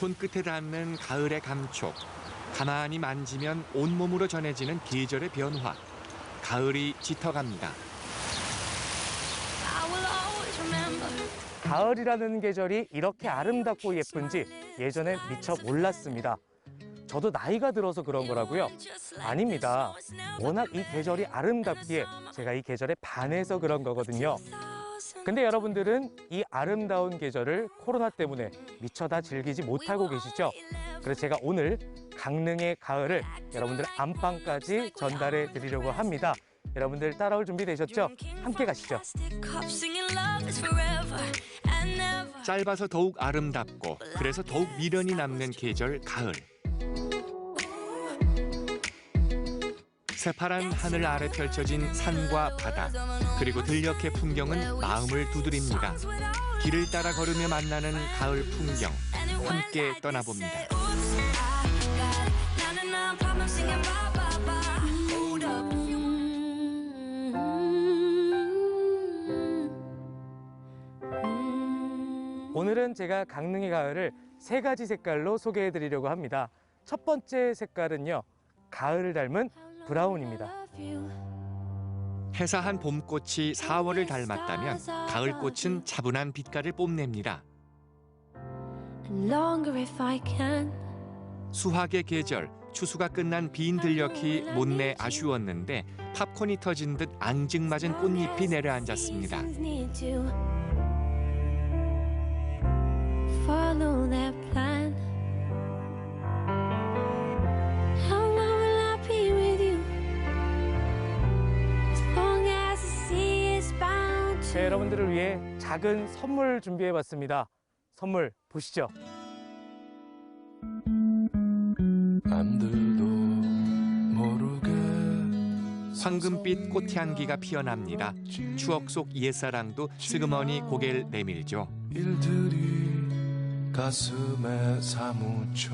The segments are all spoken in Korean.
손끝에 닿는 가을의 감촉. 가만히 만지면 온몸으로 전해지는 계절의 변화. 가을이 짙어갑니다. 가을이라는 계절이 이렇게 아름답고 예쁜지 예전엔 미처 몰랐습니다. 저도 나이가 들어서 그런 거라고요? 아닙니다. 워낙 이 계절이 아름답기에 제가 이 계절에 반해서 그런 거거든요. 근데 여러분들은 이 아름다운 계절을 코로나 때문에 미처 다 즐기지 못하고 계시죠? 그래서 제가 오늘 강릉의 가을을 여러분들 안방까지 전달해 드리려고 합니다. 여러분들 따라올 준비 되셨죠? 함께 가시죠. 짧아서 더욱 아름답고 그래서 더욱 미련이 남는 계절 가을. 새파란 하늘 아래 펼쳐진 산과 바다, 그리고 들녘의 풍경은 마음을 두드립니다. 길을 따라 걸으며 만나는 가을 풍경, 함께 떠나봅니다. 오늘은 제가 강릉의 가을을 세 가지 색깔로 소개해 드리려고 합니다. 첫 번째 색깔은요, 가을을 닮은 브라운입니다. 해사한 봄꽃이 4월을 닮았다면 가을꽃은 차분한 빛깔을 뽐냅니다. 수학의 계절, 추수가 끝난 빈 들녘이 못내 아쉬웠는데 팝콘이 터진 듯 앙증맞은 꽃잎이 내려앉았습니다. Follow that plan. How long will I be with you? As long as the sea is bound to. 네, 여러분들을 위해 작은 선물 준비해봤습니다. 선물 보시죠. 남들도 모르게 황금빛 꽃향기가 피어납니다. 추억 속 옛사랑도 슬그머니 고개를 내밀죠. 일들이 가슴에 사무쳐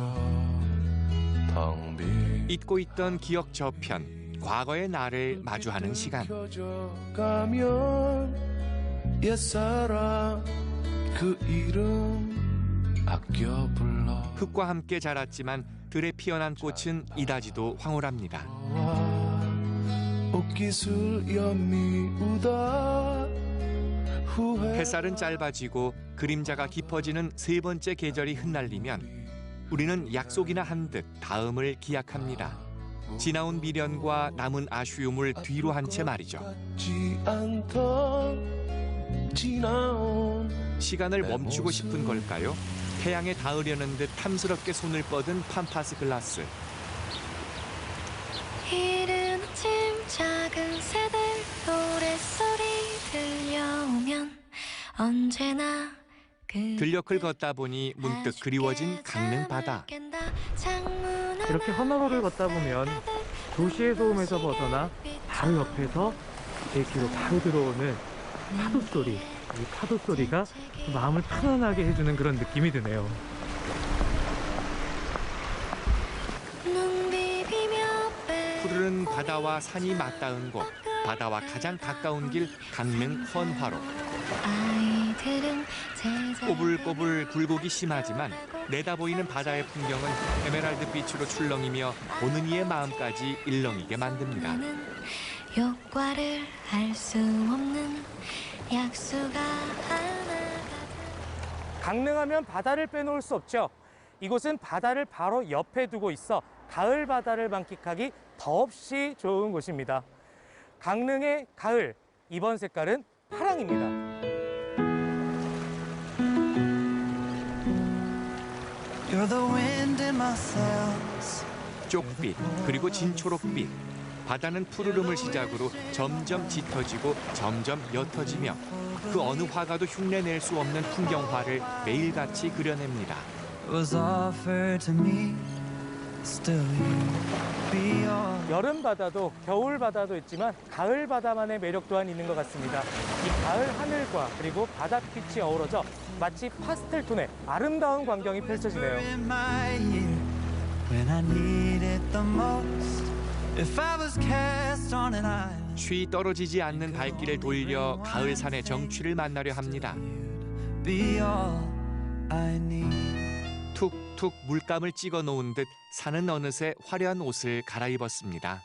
텅 빈 잊고 있던 기억 저편, 과거의 나를 마주하는 시간. 가면 옛사랑 그 이름 아껴 불러 흙과 함께 자랐지만 들에 피어난 꽃은 이다지도 황홀합니다. 옷깃을 연미우다 햇살은 짧아지고 그림자가 깊어지는 세 번째 계절이 흩날리면 우리는 약속이나 한 듯 다음을 기약합니다. 지나온 미련과 남은 아쉬움을 뒤로 한 채 말이죠. 시간을 멈추고 싶은 걸까요? 태양에 닿으려는 듯 탐스럽게 손을 뻗은 팜파스 글라스. 이른 아침 작은 새들 노랫소리 들려오면 언제나 들녘을 걷다 보니 문득 그리워진 강릉 바다. 이렇게 헌화로를 걷다 보면 도시의 소음에서 벗어나 바로 옆에서 제 귀로 바로 들어오는 파도 소리. 이 파도 소리가 마음을 편안하게 해주는 그런 느낌이 드네요. 푸르른 바다와 산이 맞닿은 곳, 바다와 가장 가까운 길 강릉 헌화로. 꼬불꼬불 굴곡이 심하지만 내다보이는 바다의 풍경은 에메랄드 빛으로 출렁이며 보는 이의 마음까지 일렁이게 만듭니다. 효과를 할 수 없는 약수가 하나가 강릉하면 바다를 빼놓을 수 없죠. 이곳은 바다를 바로 옆에 두고 있어 가을 바다를 만끽하기 더없이 좋은 곳입니다. 강릉의 가을, 이번 색깔은 파랑입니다. 쪽빛 그리고 진초록빛. 바다는 푸르름을 시작으로 점점 짙어지고 점점 옅어지며 그 어느 화가도 흉내낼 수 없는 풍경화를 매일같이 그려냅니다. 여름 바다도 겨울 바다도 있지만 가을 바다만의 매력 또한 있는 것 같습니다. 이 가을 하늘과 그리고 바닷빛이 어우러져 마치 파스텔 톤의 아름다운 광경이 펼쳐지네요. 쉬 떨어지지 않는 발길을 돌려 가을산의 정취를 만나려 합니다. 툭툭 물감을 찍어 놓은 듯 산은 어느새 화려한 옷을 갈아입었습니다.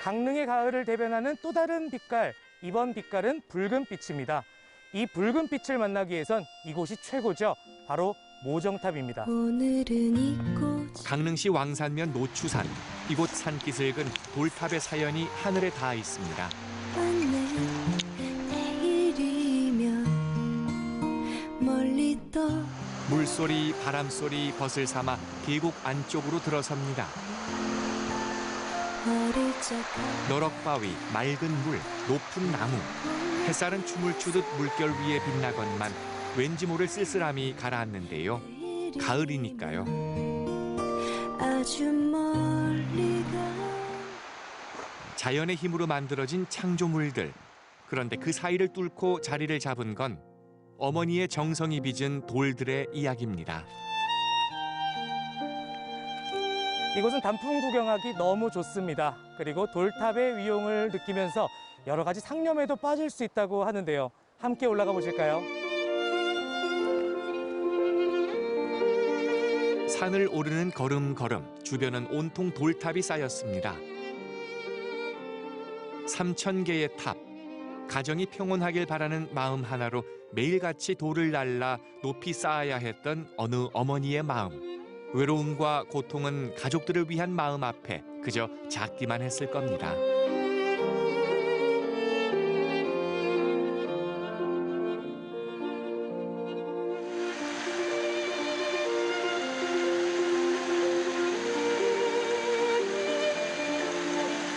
강릉의 가을을 대변하는 또 다른 빛깔, 이번 빛깔은 붉은빛입니다. 이 붉은빛을 만나기 위해선 이곳이 최고죠. 바로 모정탑입니다. 오늘은 이곳 강릉시 왕산면 노추산. 이곳 산기슭은 돌탑의 사연이 하늘에 닿아 있습니다. 왔네. 내일이면 멀리 떠 물소리, 바람소리, 벗을 삼아 계곡 안쪽으로 들어섭니다. 어릴 적 너럭바위, 맑은 물, 높은 나무. 햇살은 춤을 추듯 물결 위에 빛나건만 왠지 모를 쓸쓸함이 가라앉는데요. 가을이니까요. 아주 멀리 가 자연의 힘으로 만들어진 창조물들. 그런데 그 사이를 뚫고 자리를 잡은 건 어머니의 정성이 빚은 돌들의 이야기입니다. 이곳은 단풍 구경하기 너무 좋습니다. 그리고 돌탑의 위용을 느끼면서 여러 가지 상념에도 빠질 수 있다고 하는데요. 함께 올라가 보실까요? 산을 오르는 걸음걸음, 주변은 온통 돌탑이 쌓였습니다. 3,000개의 탑, 가정이 평온하길 바라는 마음 하나로 매일같이 돌을 날라 높이 쌓아야 했던 어느 어머니의 마음. 외로움과 고통은 가족들을 위한 마음 앞에 그저 작기만 했을 겁니다.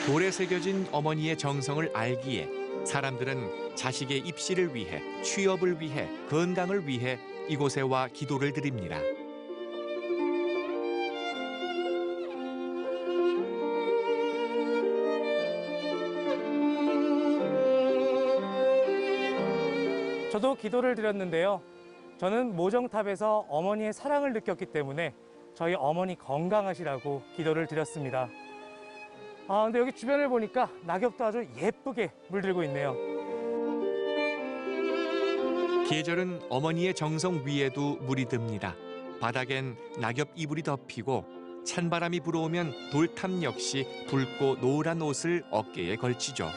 돌에 새겨진 어머니의 정성을 알기에 사람들은 자식의 입시를 위해, 취업을 위해, 건강을 위해 이곳에 와 기도를 드립니다. 저도 기도를 드렸는데요. 저는 모정탑에서 어머니의 사랑을 느꼈기 때문에 저희 어머니 건강하시라고 기도를 드렸습니다. 근데 여기 주변을 보니까 낙엽도 아주 예쁘게 물들고 있네요. 계절은 어머니의 정성 위에도 물이 듭니다. 바닥엔 낙엽 이불이 덮이고 찬바람이 불어오면 돌탑 역시 붉고 노란 옷을 어깨에 걸치죠.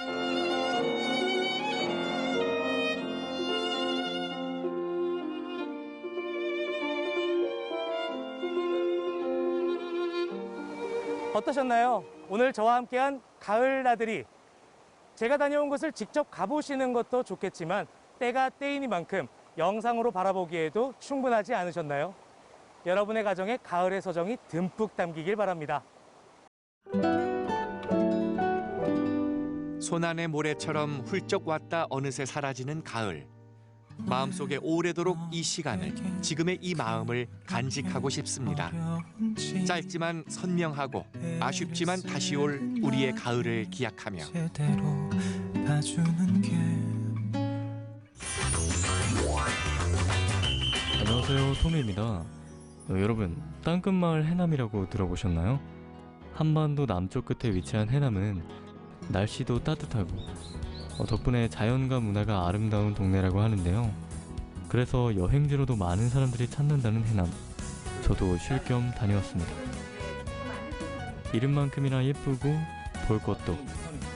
어떠셨나요? 오늘 저와 함께한 가을 나들이. 제가 다녀온 곳을 직접 가보시는 것도 좋겠지만 때가 때이니만큼 영상으로 바라보기에도 충분하지 않으셨나요? 여러분의 가정에 가을의 서정이 듬뿍 담기길 바랍니다. 손안의 모래처럼 훌쩍 왔다 어느새 사라지는 가을. 마음속에 오래도록 이 시간을, 지금의 이 마음을 간직하고 싶습니다. 짧지만 선명하고 아쉽지만 다시 올 우리의 가을을 기약하며. 안녕하세요, 토미입니다. 여러분, 땅끝마을 해남이라고 들어보셨나요? 한반도 남쪽 끝에 위치한 해남은 날씨도 따뜻하고 덕분에 자연과 문화가 아름다운 동네라고 하는데요. 그래서 여행지로도 많은 사람들이 찾는다는 해남. 저도 쉴 겸 다녀왔습니다. 이름만큼이나 예쁘고 볼 것도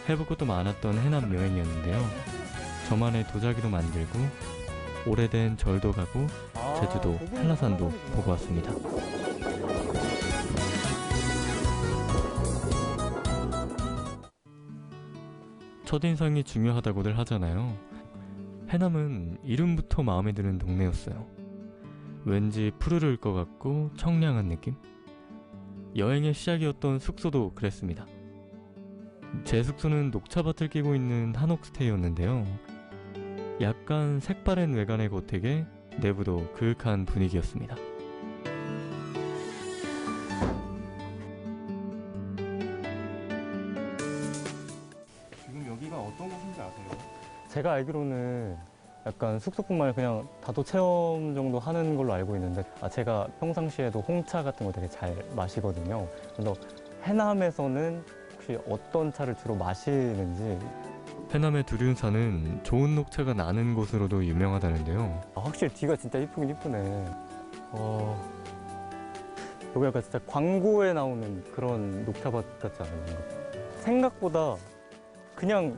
해볼 것도 많았던 해남 여행이었는데요. 저만의 도자기도 만들고 오래된 절도 가고 제주도 한라산도 보고 왔습니다. 첫인상이 중요하다고들 하잖아요. 해남은 이름부터 마음에 드는 동네였어요. 왠지 푸르를 것 같고 청량한 느낌? 여행의 시작이었던 숙소도 그랬습니다. 제 숙소는 녹차밭을 끼고 있는 한옥스테이였는데요. 약간 색바랜 외관의 고택에 내부도 그윽한 분위기였습니다. 지금 여기가 어떤 곳인지 아세요? 제가 알기로는 약간 숙소뿐만 아니라 그냥 다도 체험 정도 하는 걸로 알고 있는데 제가 평상시에도 홍차 같은 거 되게 잘 마시거든요. 그래서 해남에서는 혹시 어떤 차를 주로 마시는지 해남의 두륜산은 좋은 녹차가 나는 곳으로도 유명하다는데요. 확실히 뒤가 진짜 이쁘긴 이쁘네. 여기 약간 진짜 광고에 나오는 그런 녹차밭 같지 않아요? 뭔가? 생각보다 그냥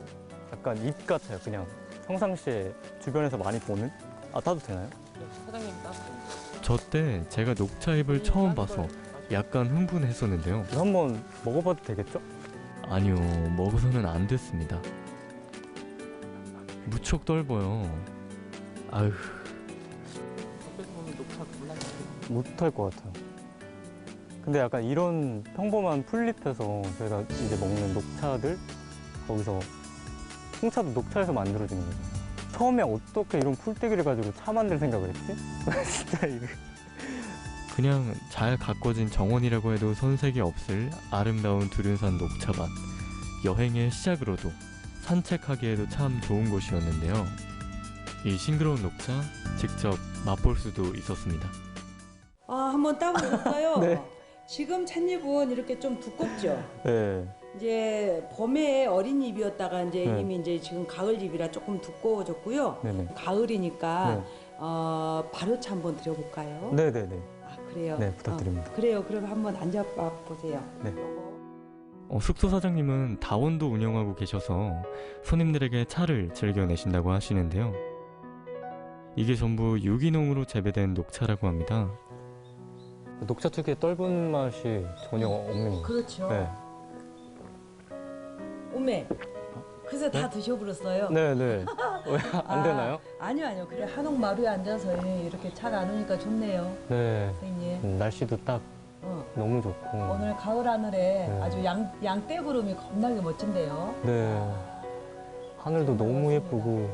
약간 잎 같아요. 그냥 평상시에 주변에서 많이 보는? 따도 되나요? 저 때 제가 녹차잎을 처음 봐서 약간 흥분했었는데요. 이거 한번 먹어봐도 되겠죠? 아니요, 먹어서는 안 됐습니다. 무척 떫어요. 아휴, 못할 것 같아요. 근데 약간 이런 평범한 풀잎에서 저희가 이제 먹는 녹차들 거기서 홍차도 녹차에서 만들어지는 거죠. 처음에 어떻게 이런 풀떼기를 가지고 차 만들 생각을 했지? 진짜 이거. 그냥 잘 가꿔진 정원이라고 해도 손색이 없을 아름다운 두륜산 녹차밭. 여행의 시작으로도 산책하기에도 참 좋은 곳이었는데요. 이 싱그러운 녹차 직접 맛볼 수도 있었습니다. 한번 따보실까요? 네. 지금 찻잎은 이렇게 좀 두껍죠. 네. 이제 봄에 어린 잎이었다가 이제 네. 이미 이제 지금 가을 잎이라 조금 두꺼워졌고요. 네네. 가을이니까 네. 발효차 한번 드려볼까요? 네네네. 그래요. 네, 부탁드립니다. 그래요. 그럼 한번 앉아봐 보세요. 네. 숙소 사장님은 다원도 운영하고 계셔서 손님들에게 차를 즐겨내신다고 하시는데요. 이게 전부 유기농으로 재배된 녹차라고 합니다. 녹차 특유의 떫은 맛이 전혀 없는 거. 그렇죠. 네. 오메. 그래서 네? 다 드셔버렸어요. 네네. 왜 안 되나요? 아니요. 그래 한옥마루에 앉아서 이렇게 차 나누니까 좋네요. 네. 선생님. 날씨도 딱 너무 좋고. 오늘 가을 하늘에 네. 아주 양떼구름이 겁나게 멋진데요. 네. 하늘도 너무 예쁘고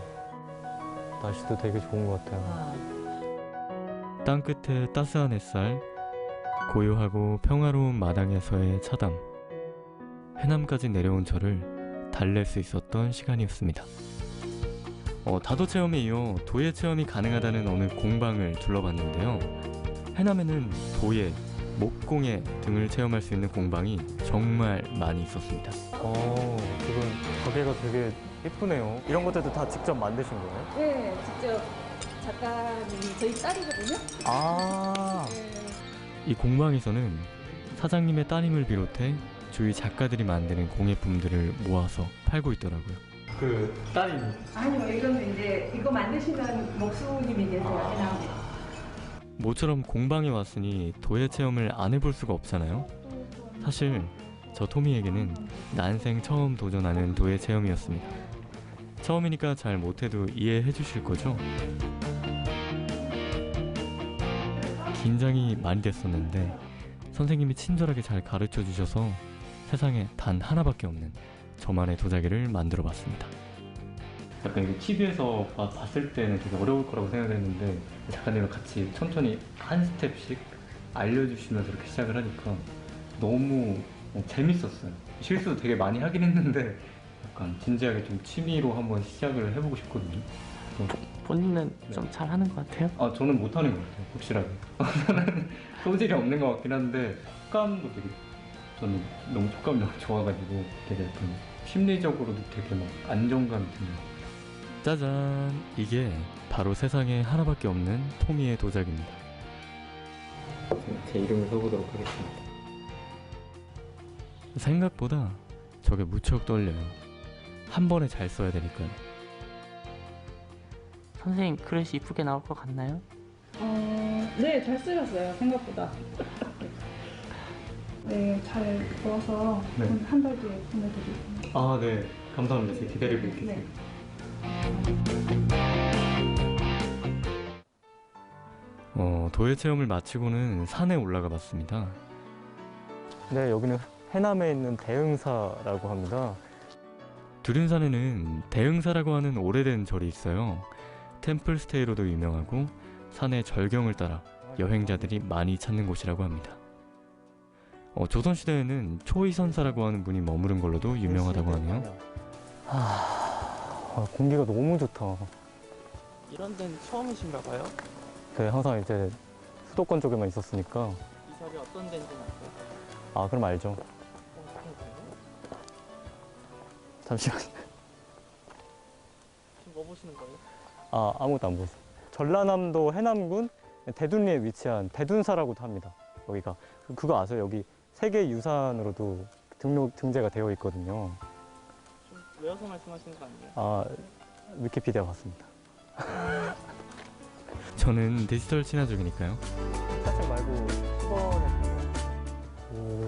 날씨도 되게 좋은 것 같아요. 땅끝에 따스한 햇살, 고요하고 평화로운 마당에서의 차담. 해남까지 내려온 저를 달랠 수 있었던 시간이었습니다. 다도 체험에 이어 도예 체험이 가능하다는 어느 공방을 둘러봤는데요. 해남에는 도예, 목공예 등을 체험할 수 있는 공방이 정말 많이 있었습니다. 지금 가게가 되게 예쁘네요. 이런 것들도 다 직접 만드신 거예요? 네, 직접 작가님이 저희 딸이거든요. 이 공방에서는 사장님의 따님을 비롯해 주위 작가들이 만드는 공예품들을 모아서 팔고 있더라고요. 그 딸이 아니요, 이거는 이제 이거 만드시는 목수님이 계세요. 해남. 모처럼 공방에 왔으니 도예 체험을 안 해볼 수가 없잖아요. 사실 저 토미에게는 난생 처음 도전하는 도예 체험이었습니다. 처음이니까 잘 못해도 이해해 주실 거죠? 긴장이 많이 됐었는데 선생님이 친절하게 잘 가르쳐 주셔서 세상에 단 하나밖에 없는 저만의 도자기를 만들어 봤습니다. 약간 이거 TV에서 봤을 때는 되게 어려울 거라고 생각했는데 작가님과 같이 천천히 한 스텝씩 알려주시면서 이렇게 시작을 하니까 너무 재밌었어요. 실수도 되게 많이 하긴 했는데 약간 진지하게 좀 취미로 한번 시작을 해보고 싶거든요. 본인은 좀 잘하는 것 같아요? 저는 못하는 것 같아요, 확실하게. 저는 소질이 없는 것 같긴 한데 촉감도 되게 저는 너무 촉감이 너무 좋아가지고 되게 약간 심리적으로도 되게 막 안정감이 드네요. 짜잔! 이게 바로 세상에 하나밖에 없는 토미의 도자기입니다. 제 이름을 써보도록 하겠습니다. 생각보다 저게 무척 떨려요. 한 번에 잘 써야 되니까요. 선생님 그릇이 이쁘게 나올 것 같나요? 네, 잘 쓰셨어요. 생각보다. 네, 잘 구워서 네. 한 달 뒤에 보내드리겠습니다. 아, 네. 감사합니다. 제가 기다리고 있겠습니다. 네. 도예 체험을 마치고는 산에 올라가 봤습니다. 네, 여기는 해남에 있는 대흥사라고 합니다. 두륜산에는 대흥사라고 하는 오래된 절이 있어요. 템플스테이로도 유명하고 산의 절경을 따라 여행자들이 많이 찾는 곳이라고 합니다. 조선시대에는 초이선사라고 하는 분이 머무른 걸로도 유명하다고 하네요. 공기가 너무 좋다. 이런 데는 처음이신가 봐요? 네, 항상 이제 수도권 쪽에만 있었으니까. 이 절이 어떤 데인지는 아세요? 그럼 알죠. 잠시만요. 보시는 거예요? 아무것도 안 보였어요. 전라남도 해남군 대둔리에 위치한 대둔사라고도 합니다. 여기가 그거 아세요? 여기 세계유산으로도 등재가 되어 있거든요. 좀 외워서 말씀하시는 거 아니에요? 위키피디아 봤습니다. 저는 디지털 친화적이니까요. 살짝 말고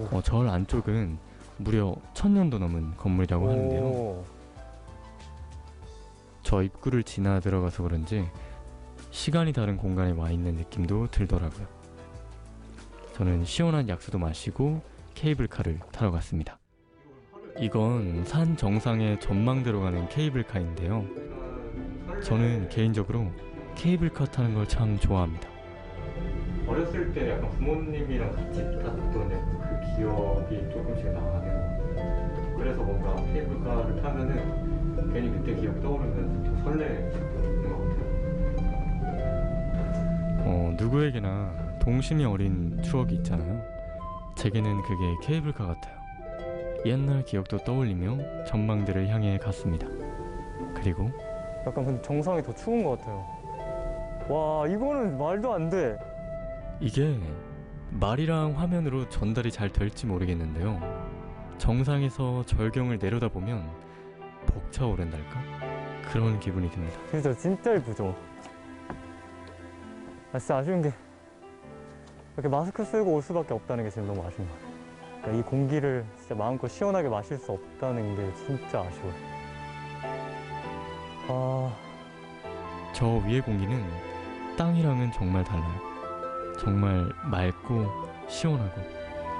수건에 절 안쪽은 무려 1000년도 넘은 건물이라고 하는데요. 오. 저 입구를 지나 들어가서 그런지 시간이 다른 공간에 와 있는 느낌도 들더라고요. 저는 시원한 약수도 마시고 케이블카를 타러 갔습니다. 이건 산 정상에 전망 들어가는 케이블카인데요. 저는 개인적으로 케이블카 타는 걸 참 좋아합니다. 어렸을 때 약간 부모님이랑 같이 탔던 그 기억이 조금씩 나는, 그래서 뭔가 케이블카를 타면은 괜히 그때 기억 떠오르면서 좀 설레는 것 같아요. 누구에게나 동심이 어린 추억이 있잖아요. 제게는 그게 케이블카 같아요. 옛날 기억도 떠올리며 전망들을 향해 갔습니다. 그리고 약간 근데 정상이 더 추운 것 같아요. 와, 이거는 말도 안 돼. 이게 말이랑 화면으로 전달이 잘 될지 모르겠는데요. 정상에서 절경을 내려다보면 벅차오른달까? 그런 기분이 듭니다. 진짜 예쁘죠? 진짜 아쉬운 게 이렇게 마스크 쓰고 올 수밖에 없다는 게 지금 너무 아쉬운 것 같아요. 그러니까 이 공기를 진짜 마음껏 시원하게 마실 수 없다는 게 진짜 아쉬워요. 저 위의 공기는 땅이랑은 정말 달라요. 정말 맑고 시원하고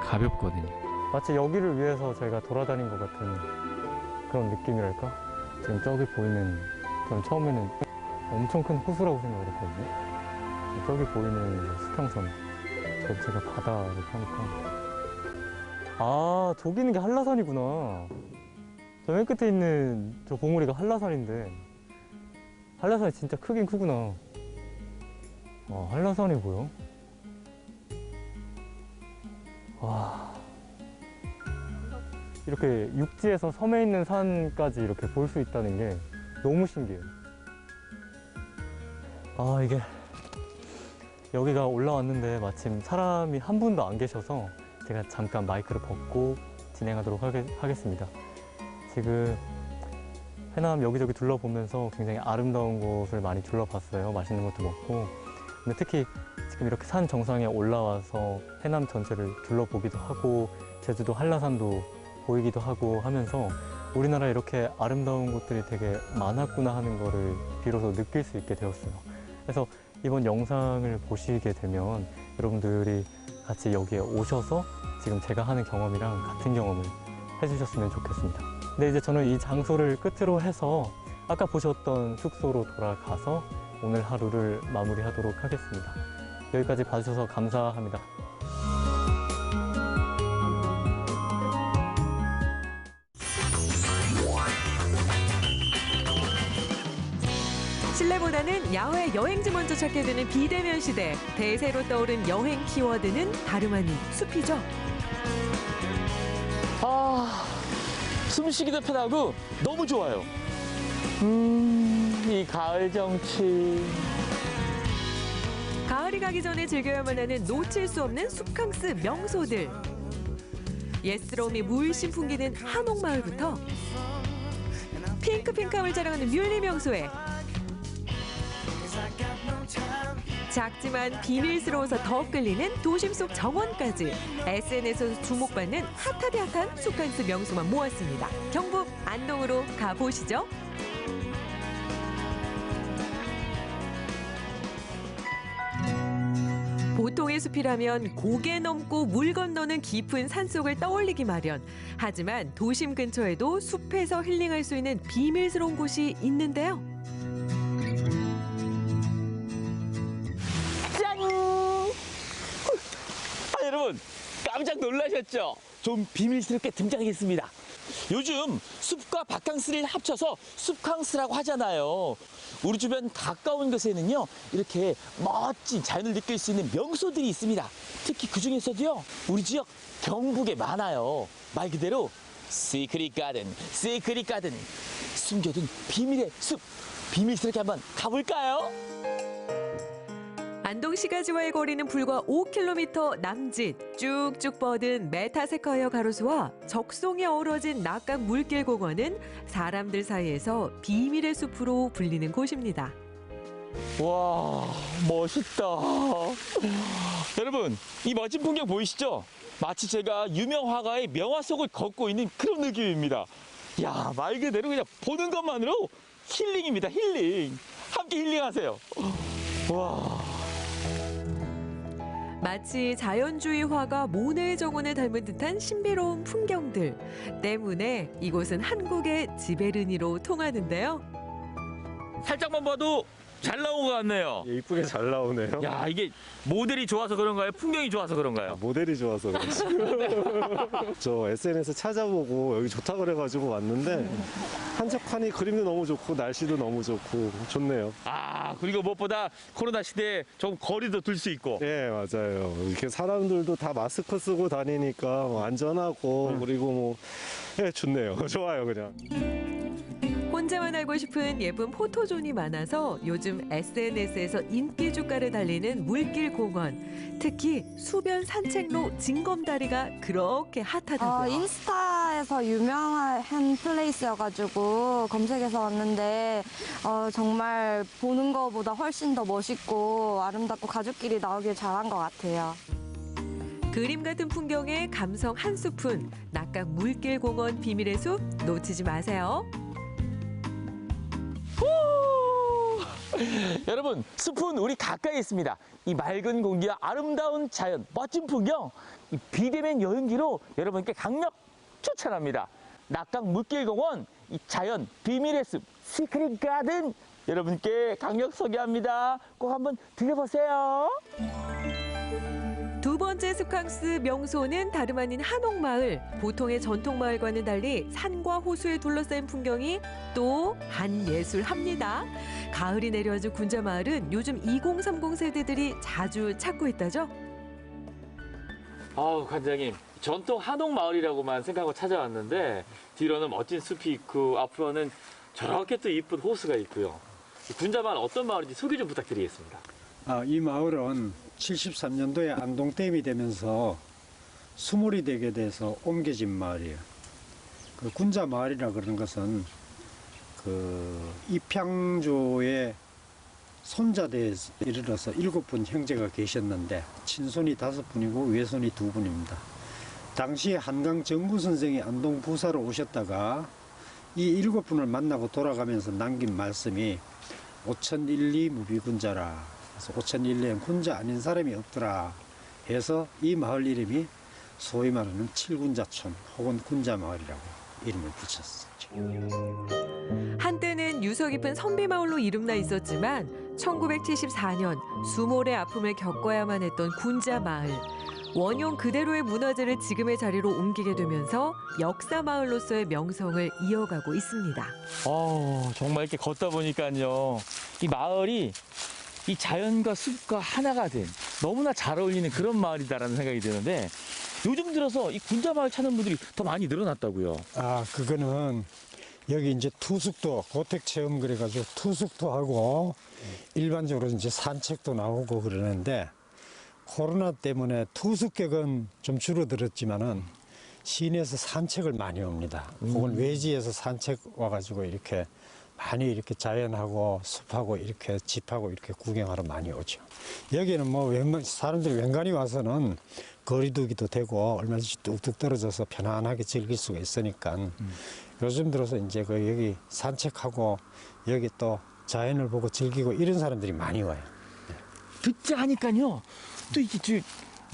가볍거든요. 마치 여기를 위해서 저희가 돌아다닌 것 같은 그런 느낌이랄까? 지금 저기 보이는, 저는 처음에는 엄청 큰 호수라고 생각을 했거든요. 저기 보이는 수평선 전체가 바다를 하니까, 저기 있는 게 한라산이구나. 저 맨 끝에 있는 저 봉우리가 한라산인데, 한라산이 진짜 크긴 크구나. 한라산이 보여? 와, 이렇게 육지에서 섬에 있는 산까지 이렇게 볼 수 있다는 게 너무 신기해요. 이게 여기가 올라왔는데 마침 사람이 한 분도 안 계셔서 제가 잠깐 마이크를 벗고 진행하도록 하겠습니다. 지금 해남 여기저기 둘러보면서 굉장히 아름다운 곳을 많이 둘러봤어요. 맛있는 것도 먹고. 근데 특히 지금 이렇게 산 정상에 올라와서 해남 전체를 둘러보기도 하고 제주도 한라산도 보이기도 하고 하면서 우리나라에 이렇게 아름다운 곳들이 되게 많았구나 하는 거를 비로소 느낄 수 있게 되었어요. 그래서 이번 영상을 보시게 되면 여러분들이 같이 여기에 오셔서 지금 제가 하는 경험이랑 같은 경험을 해주셨으면 좋겠습니다. 근데 이제 저는 이 장소를 끝으로 해서 아까 보셨던 숙소로 돌아가서 오늘 하루를 마무리하도록 하겠습니다. 여기까지 봐주셔서 감사합니다. 실내보다는 야외 여행지 먼저 찾게 되는 비대면 시대. 대세로 떠오른 여행 키워드는 다름 아닌 숲이죠. 숨쉬기도 편하고 너무 좋아요. 이 가을 정취. 가을이 가기 전에 즐겨야만 하는 놓칠 수 없는 숲캉스 명소들. 옛스러움이 물씬 풍기는 한옥마을부터 핑크핑크함을 자랑하는 뮬리 명소에 작지만 비밀스러워서 더 끌리는 도심 속 정원까지 SNS에서 주목받는 핫하디 핫한 숲캉스 명소만 모았습니다. 경북 안동으로 가보시죠. 보통의 숲이라면 고개 넘고 물 건너는 깊은 산속을 떠올리기 마련. 하지만 도심 근처에도 숲에서 힐링할 수 있는 비밀스러운 곳이 있는데요. 여러분 깜짝 놀라셨죠? 좀 비밀스럽게 등장하겠습니다. 요즘 숲과 바캉스를 합쳐서 숲캉스라고 하잖아요. 우리 주변 가까운 곳에는요 이렇게 멋진 자연을 느낄 수 있는 명소들이 있습니다. 특히 그 중에서도요 우리 지역 경북에 많아요. 말 그대로 시크릿 가든 숨겨둔 비밀의 숲. 비밀스럽게 한번 가볼까요? 안동 시가지와의 거리는 불과 5km 남짓. 쭉쭉 뻗은 메타세카이어 가로수와 적송에 어우러진 낙강 물길공원은 사람들 사이에서 비밀의 숲으로 불리는 곳입니다. 와, 멋있다. 여러분, 이 멋진 풍경 보이시죠? 마치 제가 유명 화가의 명화 속을 걷고 있는 그런 느낌입니다. 야, 말 그대로 그냥 보는 것만으로 힐링입니다, 힐링. 함께 힐링하세요. 와. 마치 자연주의 화가 모네의 정원을 닮은 듯한 신비로운 풍경들 때문에 이곳은 한국의 지베르니로 통하는데요. 살짝만 봐도 잘 나온 것 같네요. 예, 이쁘게 잘 나오네요. 야, 이게 모델이 좋아서 그런가요? 풍경이 좋아서 그런가요? 모델이 좋아서 그렇지. 저 SNS 찾아보고 여기 좋다 그래가지고 왔는데 한적하니 그림도 너무 좋고 날씨도 너무 좋고 좋네요. 아, 그리고 무엇보다 코로나 시대에 조금 거리도 둘 수 있고. 예, 맞아요. 이렇게 사람들도 다 마스크 쓰고 다니니까 뭐 안전하고 그리고 뭐 예, 좋네요. 좋아요, 그냥. 혼자만 알고 싶은 예쁜 포토존이 많아서 요즘 SNS에서 인기 주가를 달리는 물길 공원. 특히 수변 산책로 징검다리가 그렇게 핫하다고요. 인스타에서 유명한 플레이스여가지고 검색해서 왔는데 정말 보는 것보다 훨씬 더 멋있고 아름답고 가족끼리 나오길 잘한 것 같아요. 그림 같은 풍경에 감성 한 스푼. 낙강 물길 공원 비밀의 숲 놓치지 마세요. 여러분, 숲은 우리 가까이 있습니다. 이 맑은 공기와 아름다운 자연, 멋진 풍경, 이 비대면 여행기로 여러분께 강력 추천합니다. 낙강 물길공원, 이 자연 비밀의 숲, 시크릿 가든 여러분께 강력 소개합니다. 꼭 한번 들려보세요. 두 번째 숲캉스 명소는 다름 아닌 한옥마을. 보통의 전통마을과는 달리 산과 호수에 둘러싸인 풍경이 또 한예술합니다. 가을이 내려와준 군자마을은 요즘 2030 세대들이 자주 찾고 있다죠? 아우, 관장님, 전통 한옥마을이라고만 생각하고 찾아왔는데 뒤로는 멋진 숲이 있고 앞으로는 저렇게 또 이쁜 호수가 있고요. 군자마을 어떤 마을인지 소개 좀 부탁드리겠습니다. 이 마을은 73년도에 안동댐이 되면서 수몰이 되게 돼서 옮겨진 마을이에요. 그 군자 마을이라 그러는 것은 그 입향조의 손자대에 이르러서 7분 형제가 계셨는데 친손이 5분이고 외손이 2분입니다. 당시에 한강 정구 선생이 안동 부사로 오셨다가 이 7분을 만나고 돌아가면서 남긴 말씀이 5012 무비군자라. 그래서 5001년 군자 아닌 사람이 없더라 해서 이 마을 이름이 소위 말하는 칠군자촌 혹은 군자마을이라고 이름을 붙였었죠. 한때는 유서 깊은 선비마을로 이름나 있었지만 1974년 수몰의 아픔을 겪어야만 했던 군자마을. 원형 그대로의 문화재를 지금의 자리로 옮기게 되면서 역사마을로서의 명성을 이어가고 있습니다. 정말 이렇게 걷다 보니까요. 이 마을이 이 자연과 숲과 하나가 된 너무나 잘 어울리는 그런 마을이다라는 생각이 드는데 요즘 들어서 이 군자마을 찾는 분들이 더 많이 늘어났다고요. 그거는 여기 이제 투숙도 고택 체험 그래가지고 투숙도 하고 일반적으로 이제 산책도 나오고 그러는데 코로나 때문에 투숙객은 좀 줄어들었지만은 시내에서 산책을 많이 옵니다. 혹은 외지에서 산책 와가지고 이렇게 많이 이렇게 자연하고 숲하고 이렇게 집하고 이렇게 구경하러 많이 오죠. 여기는 뭐 사람들이 웬간히 와서는 거리두기도 되고 얼마든지 뚝뚝 떨어져서 편안하게 즐길 수가 있으니까 요즘 들어서 이제 그 여기 산책하고 여기 또 자연을 보고 즐기고 이런 사람들이 많이 와요. 듣자 하니까요. 또 이게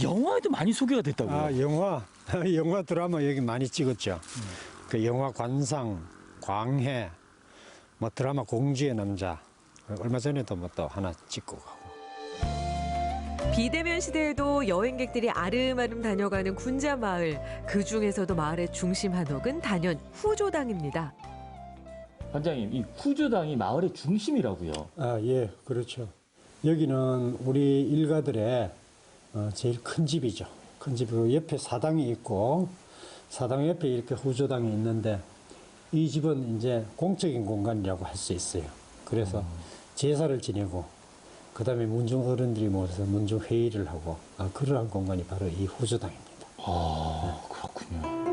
영화에도 많이 소개가 됐다고요. 영화 드라마 여기 많이 찍었죠. 그 영화 관상, 광해, 뭐 드라마 공주의 남자 얼마 전에도 뭐 또 하나 찍고 가고. 비대면 시대에도 여행객들이 아름아름 다녀가는 군자마을. 그중에서도 마을의 중심 한옥은 단연 후조당입니다. 관장님, 이 후조당이 마을의 중심이라고요? 예, 그렇죠. 여기는 우리 일가들의 제일 큰 집이죠. 큰 집이고 옆에 사당이 있고 사당 옆에 이렇게 후조당이 있는데 이 집은 이제 공적인 공간이라고 할 수 있어요. 그래서 제사를 지내고 그다음에 문중 어른들이 모여서 문중 회의를 하고 그러한 공간이 바로 이 후조당입니다. 그렇군요.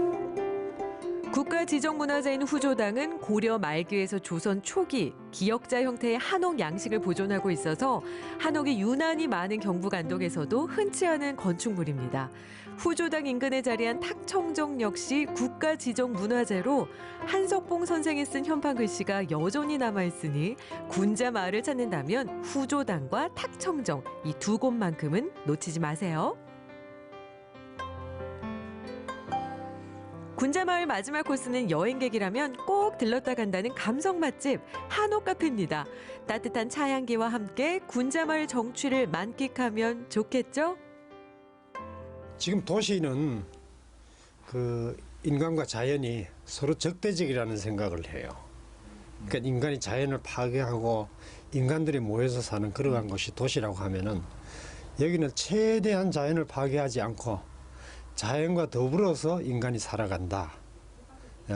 국가지정문화재인 후조당은 고려 말기에서 조선 초기 기역자 형태의 한옥 양식을 보존하고 있어서 한옥이 유난히 많은 경북 안동에서도 흔치 않은 건축물입니다. 후조당 인근에 자리한 탁청정 역시 국가지정문화재로 한석봉 선생이 쓴 현판 글씨가 여전히 남아있으니 군자 마을을 찾는다면 후조당과 탁청정 이 두 곳만큼은 놓치지 마세요. 군자마을 마지막 코스는 여행객이라면 꼭 들렀다 간다는 감성 맛집 한옥 카페입니다. 따뜻한 차향기와 함께 군자마을 정취를 만끽하면 좋겠죠? 지금 도시는 그 인간과 자연이 서로 적대적이라는 생각을 해요. 그러니까 인간이 자연을 파괴하고 인간들이 모여서 사는 그러한 것이 도시라고 하면은 여기는 최대한 자연을 파괴하지 않고 자연과 더불어서 인간이 살아간다.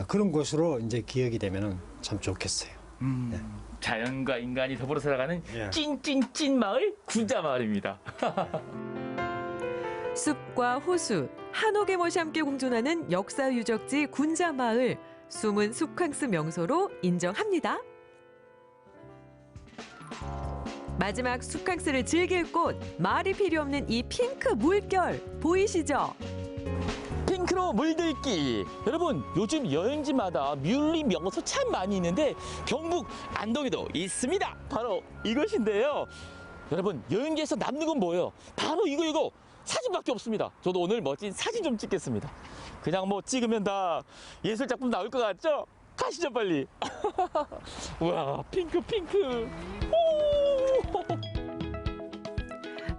그런 곳으로 이제 기억이 되면은 참 좋겠어요. 네. 자연과 인간이 더불어 살아가는 예. 찐찐찐 마을 군자 마을입니다. 숲과 호수, 한옥의 멋이 함께 공존하는 역사 유적지 군자 마을, 숨은 숲캉스 명소로 인정합니다. 마지막 숲캉스를 즐길 곳, 말이 필요 없는 이 핑크 물결 보이시죠? 핑크로 물들기. 여러분 요즘 여행지마다 뮬리 명소 참 많이 있는데 경북 안동에도 있습니다. 바로 이것인데요. 여러분 여행지에서 남는 건 뭐예요? 바로 이거 사진밖에 없습니다. 저도 오늘 멋진 사진 좀 찍겠습니다. 그냥 뭐 찍으면 다 예술 작품 나올 것 같죠? 가시죠 빨리. 우와 핑크. 오!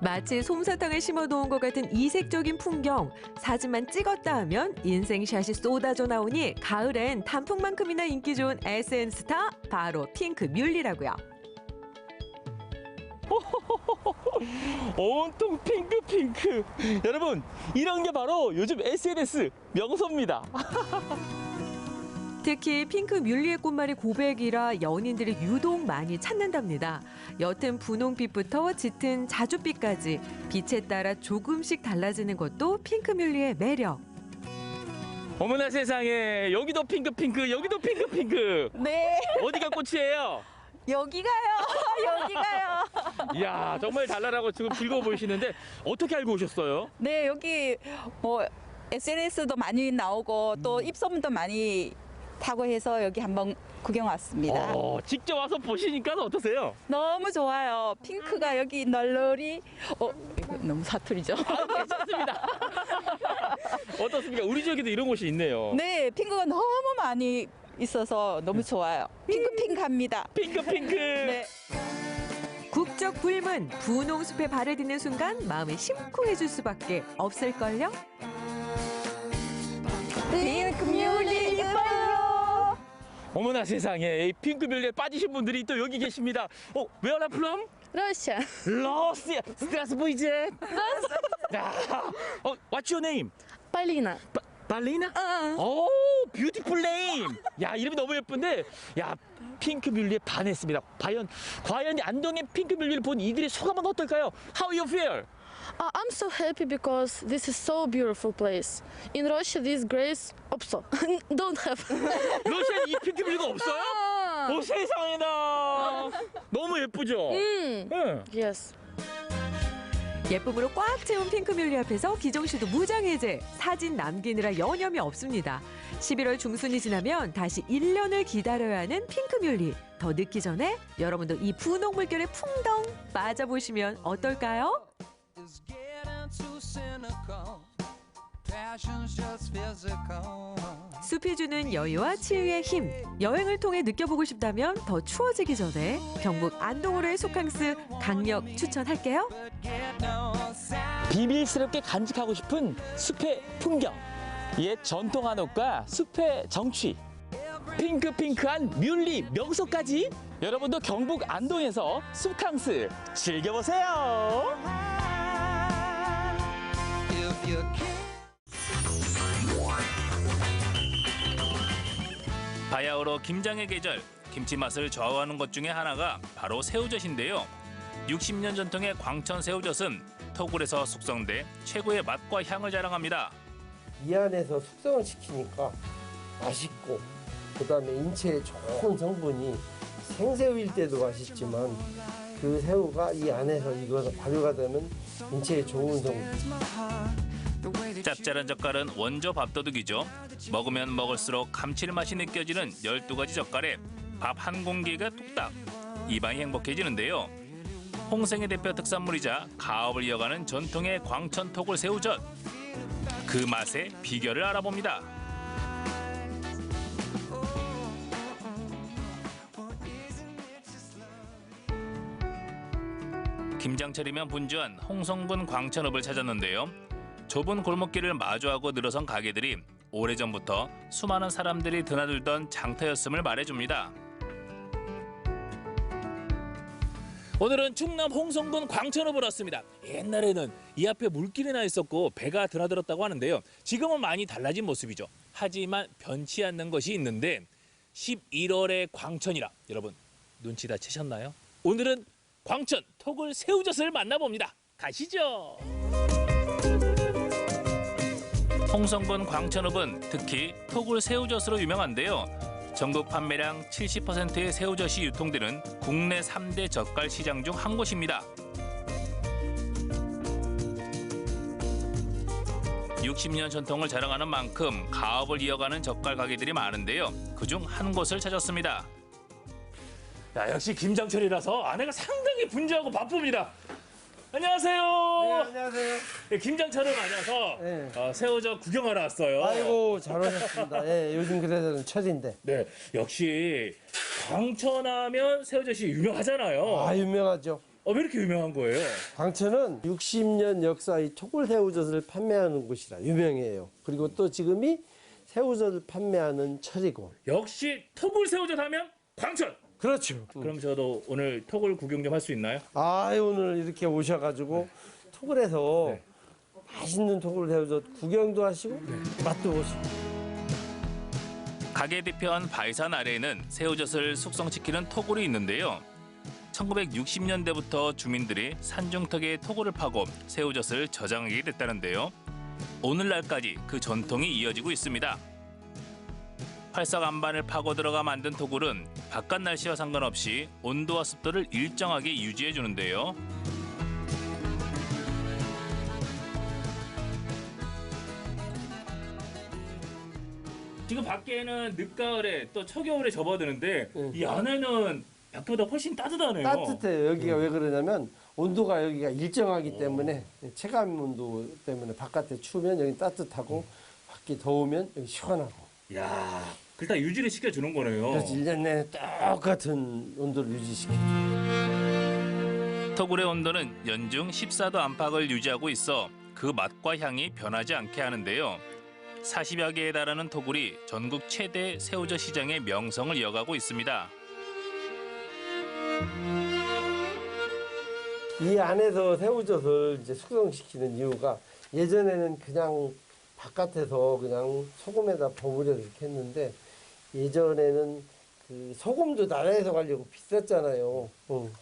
마치 솜사탕을 심어놓은 것 같은 이색적인 풍경. 사진만 찍었다 하면 인생샷이 쏟아져 나오니 가을엔 단풍만큼이나 인기 좋은 SN 스타 바로 핑크 뮬리라고요. 온통 핑크. 여러분 이런 게 바로 요즘 SNS 명소입니다. 특히 핑크 뮬리의 꽃말이 고백이라 연인들이 유독 많이 찾는답니다. 옅은 분홍빛부터 짙은 자줏빛까지 빛에 따라 조금씩 달라지는 것도 핑크 뮬리의 매력. 어머나 세상에 여기도 핑크 여기도 핑크. 네. 어디가 꽃이에요? 여기가요. 이야 정말 달달하고 지금 즐거워 보이시는데 어떻게 알고 오셨어요? 네, 여기 뭐 SNS도 많이 나오고 또 입소문도 많이 타고 해서 여기 한번 구경 왔습니다. 직접 와서 보시니까 어떠세요? 너무 좋아요. 핑크가 여기 널널히 이거 너무 사투리죠? 괜찮습니다. 어떻습니까? 우리 지역에도 이런 곳이 있네요. 네, 핑크가 너무 많이 있어서 너무 좋아요. 핑크합니다. 핑크. 네. 국적 불문, 분홍숲에 발을 딛는 순간 마음이 심쿵해질 수밖에 없을걸요? 핑크 뮬리 예뻐요. 어머나 세상에 이 핑크 뮬리에 빠지신 분들이 또 여기 계십니다. Where are you from? 러시아. 러시아. 스트라스부르제. 자, What's your name? 팔리나. 발리나? 오, 뷰티풀 네임. 야, 이름이 너무 예쁜데, 야, 핑크 뮬리에 반했습니다. 과연 안동의 핑크 뮬리를 본 이들의 소감은 어떨까요? How you feel? I'm so happy because this is so beautiful place. In Russia, this grace 없어. Don't have. 러시아에 이 핑크 뮬리가 없어요? 오, 세상에나. 너무 예쁘죠? 응. Yes. 예쁨으로 꽉 채운 핑크 뮬리 앞에서 기정 씨도 무장해제. 사진 남기느라 여념이 없습니다. 11월 중순이 지나면 다시 1년을 기다려야 하는 핑크 뮬리. 더 늦기 전에 여러분도 이 분홍 물결에 풍덩 빠져보시면 어떨까요? 숲이 주는 여유와 치유의 힘. 여행을 통해 느껴보고 싶다면 더 추워지기 전에 경북 안동으로의 숲캉스 강력 추천할게요. 비밀스럽게 간직하고 싶은 숲의 풍경. 옛 전통 한옥과 숲의 정취. 핑크한 뮬리 명소까지. 여러분도 경북 안동에서 숲캉스 즐겨보세요. 바야흐로 김장의 계절, 김치 맛을 좌우하는 것 중에 하나가 바로 새우젓인데요. 60년 전통의 광천 새우젓은 토굴에서 숙성돼 최고의 맛과 향을 자랑합니다. 이 안에서 숙성을 시키니까 맛있고 그다음에 인체에 좋은 성분이 생새우일 때도 맛있지만 그 새우가 이 안에서 익어서 발효가 되면 인체에 좋은 성분. 짭짤한 젓갈은 원조 밥도둑이죠. 먹으면 먹을수록 감칠맛이 느껴지는 12가지 젓갈에 밥 한 공기가 뚝딱 입안이 행복해지는데요. 홍생의 대표 특산물이자 가업을 이어가는 전통의 광천 토굴 새우젓. 그 맛의 비결을 알아봅니다. 김장철이면 분주한 홍성군 광천읍을 찾았는데요. 좁은 골목길을 마주하고 늘어선 가게들이 오래전부터 수많은 사람들이 드나들던 장터였음을 말해줍니다. 오늘은 충남 홍성군 광천읍을 왔습니다. 옛날에는 이 앞에 물길이 나 있었고 배가 드나들었다고 하는데요. 지금은 많이 달라진 모습이죠. 하지만 변치 않는 것이 있는데 11월의 광천이라 여러분 눈치 다 채셨나요? 오늘은 광천 토굴 새우젓을 만나봅니다. 가시죠. 홍성군 광천읍은 특히 토굴 새우젓으로 유명한데요. 전국 판매량 70%의 새우젓이 유통되는 국내 3대 젓갈 시장 중 한 곳입니다. 60년 전통을 자랑하는 만큼 가업을 이어가는 젓갈 가게들이 많은데요. 그중 한 곳을 찾았습니다. 야, 역시 김장철이라서 아내가 상당히 분주하고 바쁩니다. 안녕하세요. 네, 안녕하세요. 네, 김장철을 맞아서 새우젓 구경하러 왔어요. 아이고 잘 오셨습니다. 예, 요즘 그래서는 철인데. 네, 역시 광천하면 새우젓이 유명하잖아요. 아 유명하죠. 왜 이렇게 유명한 거예요? 광천은 60년 역사의 토굴 새우젓을 판매하는 곳이라 유명해요. 그리고 또 지금이 새우젓을 판매하는 철이고. 역시 토굴 새우젓 하면 광천. 그렇죠. 그럼 저도 오늘 토굴 구경 좀 할 수 있나요? 아 오늘 이렇게 오셔가지고 토굴에서 맛있는 토굴 새우젓 구경도 하시고 맛도 보시고. 가게 뒤편 바위산 아래에는 새우젓을 숙성시키는 토굴이 있는데요. 1960년대부터 주민들이 산중턱에 토굴을 파고 새우젓을 저장하게 됐다는데요. 오늘날까지 그 전통이 이어지고 있습니다. 활석 안반을 파고 들어가 만든 토굴은 바깥 날씨와 상관없이 온도와 습도를 일정하게 유지해 주는데요. 지금 밖에는 늦가을에 또 초겨울에 접어드는데 이 안에는 밖보다 훨씬 따뜻하네요. 따뜻해요. 여기가 왜 그러냐면 온도가 여기가 일정하기 때문에 체감 온도 때문에 바깥에 추우면 여기 따뜻하고 밖에 더우면 여기 시원하고. 야, 그걸 다 유지를 시켜주는 거네요. 그래서 1년 내내 똑같은 온도를 유지시켜줘. 토굴의 온도는 연중 14도 안팎을 유지하고 있어 그 맛과 향이 변하지 않게 하는데요. 40여 개에 달하는 토굴이 전국 최대 새우젓 시장의 명성을 이어가고 있습니다. 이 안에서 새우젓을 이제 숙성시키는 이유가 예전에는 그냥 바깥에서 그냥 소금에다 버무려 이렇게 했는데 예전에는 그 소금도 나라에서 가려고 비쌌잖아요.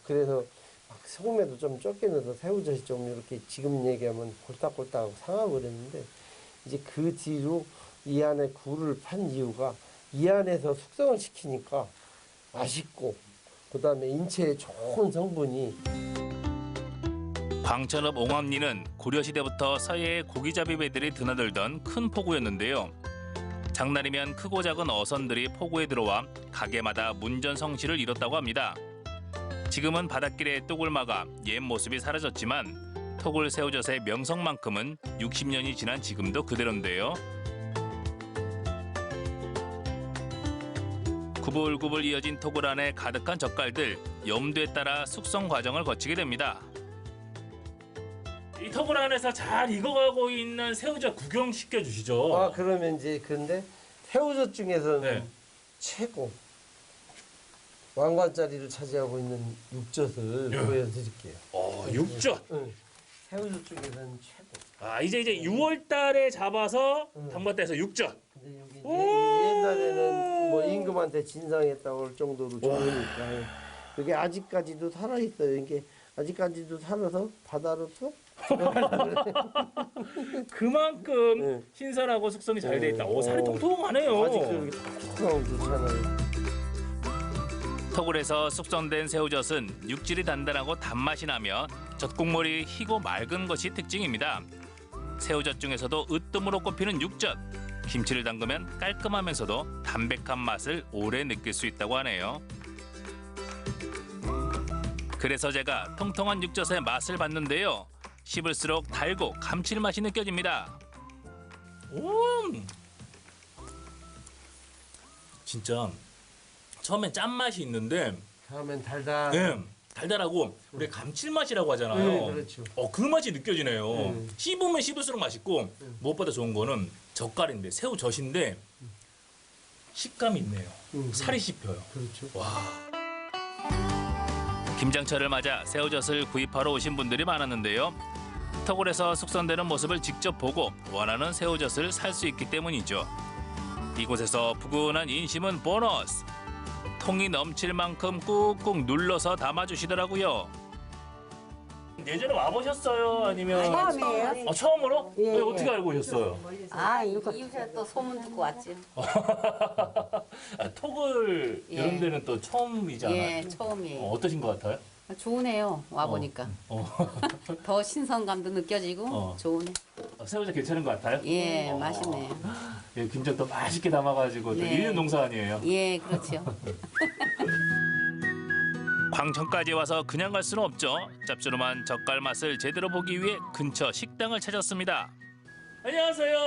그래서 막 소금에도 좀 적게 넣어서 새우젓이 좀 이렇게 지금 얘기하면 골딱골딱하고 상하버렸는데 이제 그 뒤로 이 안에 굴을 판 이유가 이 안에서 숙성을 시키니까 맛있고 그다음에 인체에 좋은 성분이. 광천읍 옹암리는 고려시대부터 서해의 고기잡이 배들이 드나들던 큰 포구였는데요. 장날이면 크고 작은 어선들이 포구에 들어와 가게마다 문전성시를 이뤘다고 합니다. 지금은 바닷길에 뚝을 막아 옛 모습이 사라졌지만 토굴 새우젓의 명성만큼은 60년이 지난 지금도 그대로인데요. 구불구불 이어진 토굴 안에 가득한 젓갈들, 염도에 따라 숙성 과정을 거치게 됩니다. 이 토굴 안에서 잘 익어가고 있는 새우젓 구경시켜 주시죠. 아 그러면 이제 근데 새우젓 중에서는 최고 왕관자리를 차지하고 있는 육젓을 보여드릴게요. 육젓. 새우젓 중에서는 최고. 아 이제 6월 달에 잡아서 담갔다 해서 육젓. 옛날에는 뭐 임금한테 진상했다고 할 정도로 좋으니까 그게 아직까지도 살아있어요. 이게 아직까지도 살아서 바다로 또 그만큼 신선하고 숙성이 잘 돼 있다. 오, 살이 통통하네요. 아직도 통통하고 좋잖아요. 토굴에서 숙성된 새우젓은 육질이 단단하고 단맛이 나며 젓국물이 희고 맑은 것이 특징입니다. 새우젓 중에서도 으뜸으로 꼽히는 육젓. 김치를 담그면 깔끔하면서도 담백한 맛을 오래 느낄 수 있다고 하네요. 그래서 제가 통통한 육젓의 맛을 봤는데요. 씹을수록 달고 감칠맛이 느껴집니다. 진짜 처음엔 짠맛이 있는데 다음엔 달달. 네, 달달하고 우리 감칠맛이라고 하잖아요. 네, 그렇죠. 그 맛이 느껴지네요. 씹으면 씹을수록 맛있고 무엇보다 좋은 거는 젓갈인데 새우젓인데 식감이 있네요. 살이 씹혀요. 그렇죠. 와. 김장철을 맞아 새우젓을 구입하러 오신 분들이 많았는데요. 토굴에서 숙성되는 모습을 직접 보고 원하는 새우젓을 살 수 있기 때문이죠. 이곳에서 부근한 인심은 보너스. 통이 넘칠 만큼 꾹꾹 눌러서 담아주시더라고요. 예전에 와보셨어요? 아니면 처음이에요. 처음으로? 예, 왜 예. 어떻게 알고 오셨어요? 이웃에 또 소문 듣고 왔지. 톡을 예. 이런 데는 또 처음이잖아요. 예, 처음이에요. 어떠신 것 같아요? 좋으네요. 와보니까. 더 신선감도 느껴지고 좋으네. 새우젓 괜찮은 것 같아요? 예, 맛있네요. 예, 김장도 맛있게 담아가지고 또 네. 1년 농사 아니에요? 예, 그렇죠. 광천까지 와서 그냥 갈 수는 없죠. 짭조름한 젓갈 맛을 제대로 보기 위해 근처 식당을 찾았습니다. 안녕하세요.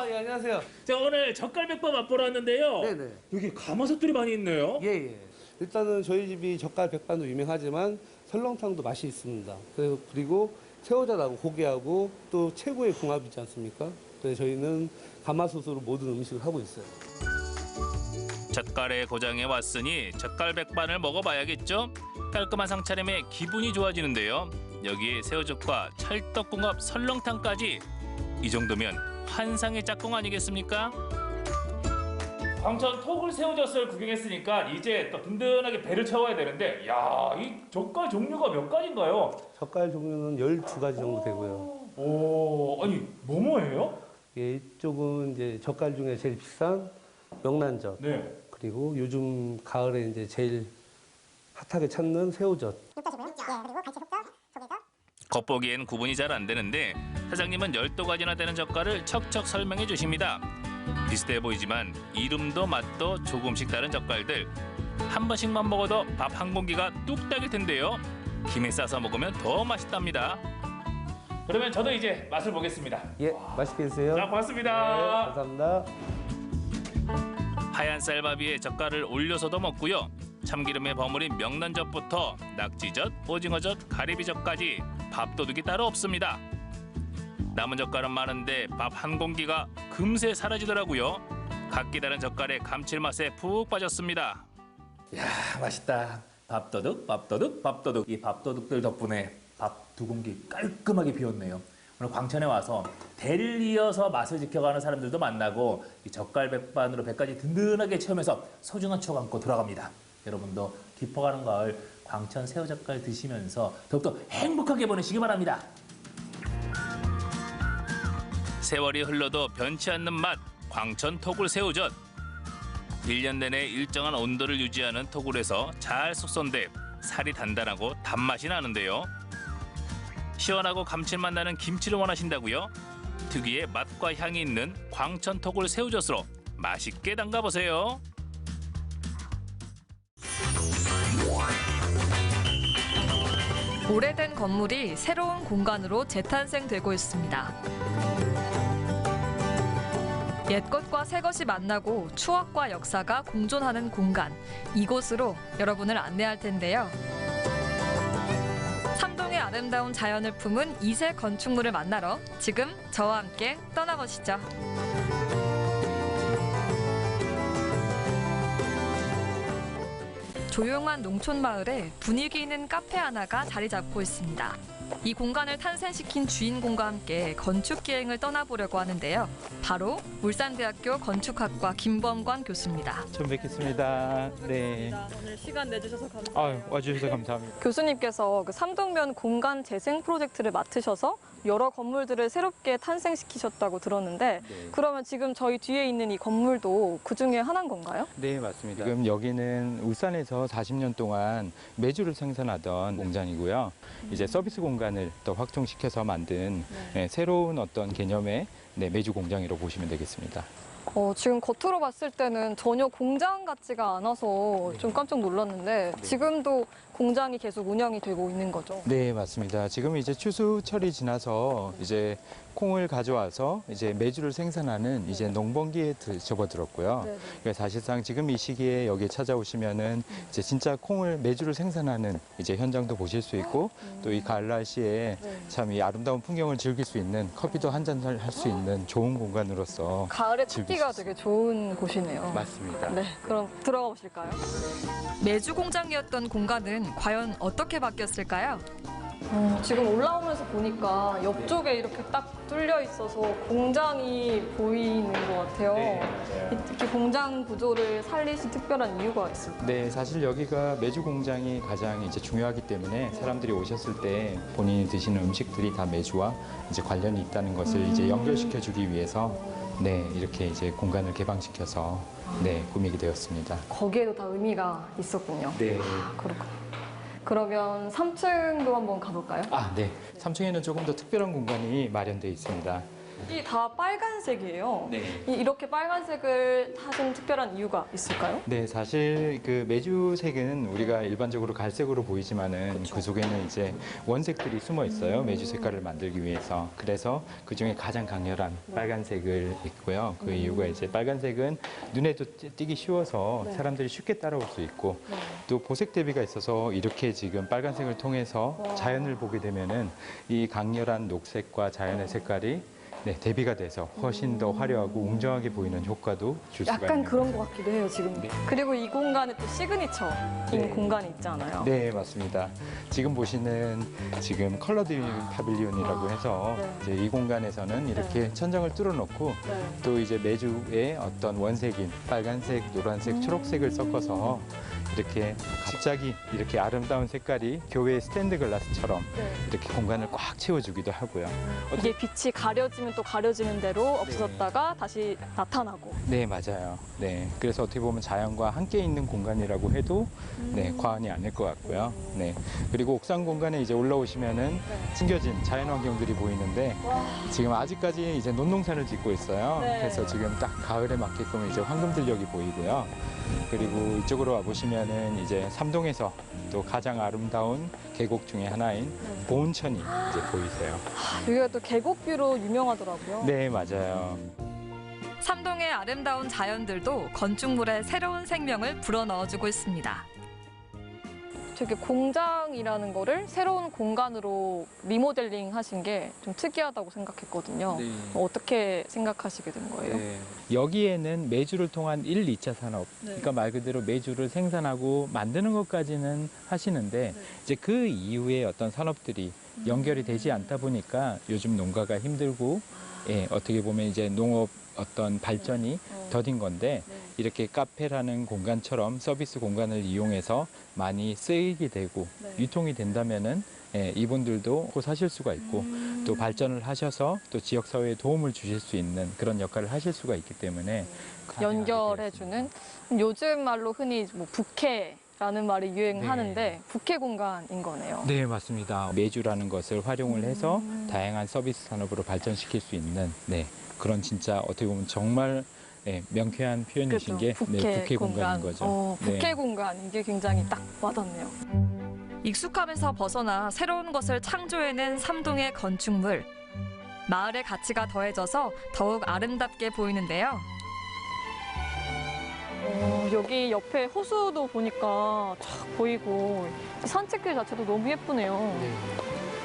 예, 안녕하세요. 제가 오늘 젓갈백반 맛보러 왔는데요. 네네. 여기 가마솥들이 많이 있네요. 예. 일단은 저희 집이 젓갈 백반도 유명하지만 설렁탕도 맛이 있습니다. 그리고 새우젓하고 고기하고 또 최고의 궁합이지 않습니까? 그래서 저희는 가마솥으로 모든 음식을 하고 있어요. 젓갈의 고장에 왔으니 젓갈백반을 먹어봐야겠죠? 깔끔한 상차림에 기분이 좋아지는데요. 여기에 새우젓과 찰떡궁합 설렁탕까지. 이 정도면 환상의 짝꿍 아니겠습니까? 광천 토굴 새우젓을 구경했으니까 이제 또 든든하게 배를 채워야 되는데, 야, 이 젓갈 종류가 몇 가지인가요? 젓갈 종류는 12가지 정도 되고요. 오, 아니 뭐예요? 예, 이쪽은 이제 젓갈 중에 제일 비싼 명란젓. 네. 그리고 요즘 가을에 이제 제일 핫하게 찾는 새우젓. 겉보기엔 구분이 잘 안 되는데 사장님은 12가지나 되는 젓갈을 척척 설명해 주십니다. 비슷해 보이지만 이름도 맛도 조금씩 다른 젓갈들. 한 번씩만 먹어도 밥 한 공기가 뚝딱일 텐데요. 김에 싸서 먹으면 더 맛있답니다. 그러면 저도 이제 맛을 보겠습니다. 예, 맛있게 드세요. 자, 고맙습니다. 네, 감사합니다. 하얀 쌀밥 위에 젓갈을 올려서도 먹고요. 참기름에 버무린 명란젓부터 낙지젓, 오징어젓, 가리비젓까지 밥도둑이 따로 없습니다. 남은 젓갈은 많은데 밥 한 공기가 금세 사라지더라고요. 각기 다른 젓갈의 감칠맛에 푹 빠졌습니다. 야, 맛있다. 밥도둑, 밥도둑, 밥도둑. 이 밥도둑들 덕분에 밥 2공기 깔끔하게 비웠네요. 오늘 광천에 와서 대를 이어서 맛을 지켜가는 사람들도 만나고 이 젓갈 백반으로 배까지 든든하게 채우면서 소중한 추억 안고 돌아갑니다. 여러분도 깊어가는 가을 광천 새우젓갈 드시면서 더욱더 행복하게 보내시기 바랍니다. 세월이 흘러도 변치 않는 맛, 광천 토굴 새우젓. 1년 내내 일정한 온도를 유지하는 토굴에서 잘 숙성돼 살이 단단하고 단맛이 나는데요. 시원하고 감칠맛 나는 김치를 원하신다고요? 특유의 맛과 향이 있는 광천 토굴 새우젓으로 맛있게 담가보세요. 오래된 건물이 새로운 공간으로 재탄생되고 있습니다. 옛것과 새것이 만나고 추억과 역사가 공존하는 공간, 이곳으로 여러분을 안내할 텐데요. 삼동의 아름다운 자연을 품은 2세 건축물을 만나러 지금 저와 함께 떠나보시죠. 조용한 농촌 마을에 분위기 있는 카페 하나가 자리 잡고 있습니다. 이 공간을 탄생시킨 주인공과 함께 건축 기행을 떠나보려고 하는데요. 바로 울산대학교 건축학과 김범관 교수입니다. 처음 뵙겠습니다. 네. 오늘 시간 내주셔서 감사합니다. 아유, 와주셔서 감사합니다. 교수님께서 그 삼동면 공간 재생 프로젝트를 맡으셔서 여러 건물들을 새롭게 탄생시키셨다고 들었는데 그러면 지금 저희 뒤에 있는 이 건물도 그 중에 하나인 건가요? 네, 맞습니다. 지금 여기는 울산에서 40년 동안 메주를 생산하던 공장이고요. 이제 서비스 공간을 더 확충시켜서 만든 새로운 어떤 개념의 메주 공장이라고 보시면 되겠습니다. 지금 겉으로 봤을 때는 전혀 공장 같지가 않아서 좀 깜짝 놀랐는데 지금도 공장이 계속 운영이 되고 있는 거죠? 네, 맞습니다. 지금 이제 추수철이 지나서 이제 콩을 가져와서 이제 메주를 생산하는 이제 농번기에 접어들었고요. 그러니까 사실상 지금 이 시기에 여기에 찾아오시면은 이제 진짜 콩을 메주를 생산하는 이제 현장도 보실 수 있고 또 이 가을 날씨에 참 이 아름다운 풍경을 즐길 수 있는 커피도 한 잔 할 수 있는 좋은 공간으로서 가을에 찾기가 되게 좋은 곳이네요. 맞습니다. 네, 그럼 들어가 보실까요? 메주 공장이었던 공간은 과연 어떻게 바뀌었을까요? 지금 올라오면서 보니까 옆쪽에 이렇게 딱 뚫려 있어서 공장이 보이는 것 같아요. 이렇게 공장 구조를 살리신 특별한 이유가 있을까요? 네, 사실 여기가 메주 공장이 가장 이제 중요하기 때문에 사람들이 오셨을 때 본인이 드시는 음식들이 다 메주와 이제 관련이 있다는 것을 이제 연결시켜주기 위해서 이렇게 이제 공간을 개방시켜서 꾸미게 되었습니다. 거기에도 다 의미가 있었군요. 네. 그렇군요. 그러면 3층도 한번 가볼까요? 네. 3층에는 조금 더 특별한 공간이 마련되어 있습니다. 이 다 빨간색이에요. 네. 이렇게 빨간색을 하신 특별한 이유가 있을까요? 네, 사실 그 메주색은 우리가 일반적으로 갈색으로 보이지만은 그 속에는 이제 원색들이 숨어 있어요. 메주 색깔을 만들기 위해서. 그래서 그 중에 가장 강렬한 빨간색을 입고요. 그 이유가 이제 빨간색은 눈에도 띄기 쉬워서 사람들이 쉽게 따라올 수 있고 또 보색 대비가 있어서 이렇게 지금 빨간색을 통해서 자연을 보게 되면은 이 강렬한 녹색과 자연의 색깔이 대비가 돼서 훨씬 더 화려하고 웅장하게 보이는 효과도 줄 수가 있는 약간 그런 것 같기도 해요, 지금. 그리고 이 공간에 또 시그니처인 공간이 있잖아요. 네, 맞습니다. 지금 보시는 지금 컬러드 파빌리온이라고 해서 이제 이 공간에서는 이렇게 천장을 뚫어놓고 또 이제 메주의 어떤 원색인 빨간색, 노란색, 초록색을 섞어서 이렇게 갑자기 이렇게 아름다운 색깔이 교회 스탠드 글라스처럼 이렇게 공간을 꽉 채워주기도 하고요. 이게 빛이 가려지면 또 가려지는 대로 없어졌다가 다시 나타나고. 네, 맞아요. 네, 그래서 어떻게 보면 자연과 함께 있는 공간이라고 해도 과언이 아닐 것 같고요. 네, 그리고 옥상 공간에 이제 올라오시면은 숨겨진 자연 환경들이 보이는데 지금 아직까지 이제 논농사를 짓고 있어요. 그래서 지금 딱 가을에 맞게끔 이제 황금들녘이 보이고요. 그리고 이쪽으로 와보시면은 이제 삼동에서 또 가장 아름다운 계곡 중에 하나인 보온천이 이제 보이세요. 여기가 또 계곡뷰로 유명하더라고요. 네, 맞아요. 삼동의 아름다운 자연들도 건축물에 새로운 생명을 불어넣어주고 있습니다. 되게 공장이라는 거를 새로운 공간으로 리모델링 하신 게 좀 특이하다고 생각했거든요. 어떻게 생각하시게 된 거예요? 여기에는 메주를 통한 1, 2차 산업, 그러니까 말 그대로 메주를 생산하고 만드는 것까지는 하시는데 이제 그 이후에 어떤 산업들이 연결이 되지 않다 보니까 요즘 농가가 힘들고 어떻게 보면 이제 농업 어떤 발전이 더딘 건데 이렇게 카페라는 공간처럼 서비스 공간을 이용해서 많이 쓰이게 되고 유통이 된다면은 이분들도 곧 사실 수가 있고 또 발전을 하셔서 또 지역 사회에 도움을 주실 수 있는 그런 역할을 하실 수가 있기 때문에 연결해주는 요즘 말로 흔히 뭐 부캐라는 말이 유행하는데 부캐 공간인 거네요. 네, 맞습니다. 메주라는 것을 활용을 해서 다양한 서비스 산업으로 발전시킬 수 있는 그런 진짜 어떻게 보면 정말 명쾌한 표현이신 게 부캐 공간인 거죠. 부캐 공간, 이게 굉장히 딱 와닿네요. 익숙함에서 벗어나 새로운 것을 창조해낸 삼동의 건축물. 마을의 가치가 더해져서 더욱 아름답게 보이는데요. 여기 옆에 호수도 보니까 쫙 보이고 산책길 자체도 너무 예쁘네요.